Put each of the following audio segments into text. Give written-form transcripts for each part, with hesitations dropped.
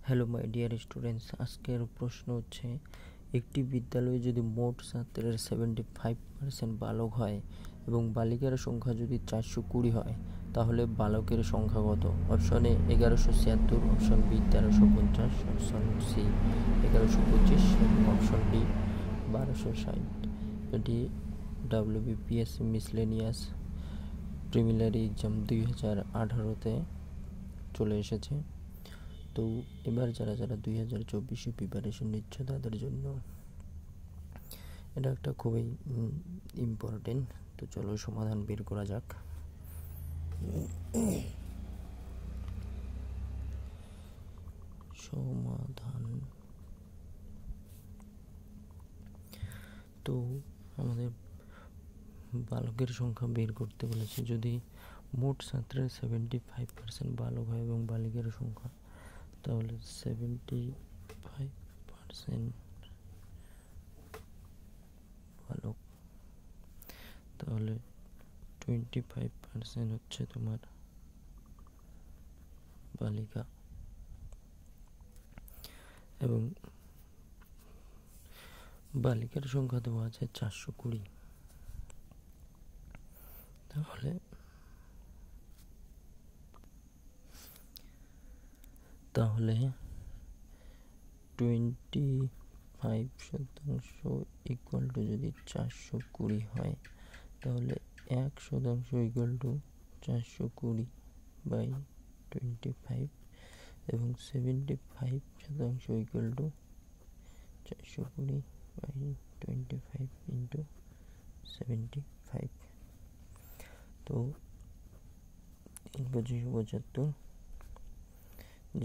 Hello my dear students, আজকের প্রশ্ন হচ্ছে একটি বিদ্যালয়ে যদি মোট ছাত্রের 75% বালক হয় এবং বালিকার সংখ্যা যদি 420 হয় তাহলে বালকের সংখ্যা কত? Option A 1176, option B 1350, option C 1125 এবং অপশন ডি 1260। এটি WBPSC মিসলেনিয়াস প্রিলিমিনারি এক্সাম 2018-তে চলে এসেছে। তো এবার যারা 2024-এ প্রিপারেশন নিচ্ছে তাদের জন্য এটা একটা খুবই ইম্পর্টেন্ট। তো চলো সমাধান বের করা যাক। সমাধান। তো আমাদের বালকের সংখ্যা বের করতে বলেছে। যদি মোট ছাত্রের 75% বালক হয় এবং বালিকার সংখ্যা, তাহলে 75% বালক, তাহলে 25% হচ্ছে তোমার বালিকা এবং বালিকার সংখ্যা দেওয়া আছে 420। তাহলে 25% ইকুয়াল টু যদি 420 হয় তাহলে 1% ইকুয়াল টু 420/25 এবং 75% ইকুয়াল টু 420/25 ইন্টু 75। তো 3×25=75,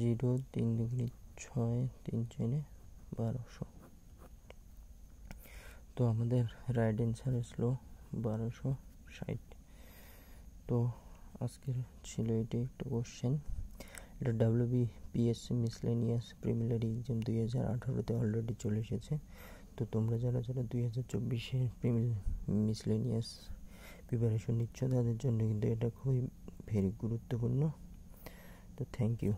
0 3 2 6 3 4 1200। তো আমাদের রাইট অ্যান্সার আসলো 1260। তো আজকের ছিল এটি একটা কোশ্চেন। এটা WBPSC মিসলেনিয়াস প্রিলিমিনারি এক্সাম 2018-তে অলরেডি চলে এসেছে। তো তোমরা যারা 2024-এ মিসলেনিয়াস প্রিপারেশন নিচ্ছ তাদের জন্য কিন্তু এটা খুবই ভেরি গুরুত্বপূর্ণ। তো থ্যাংক ইউ।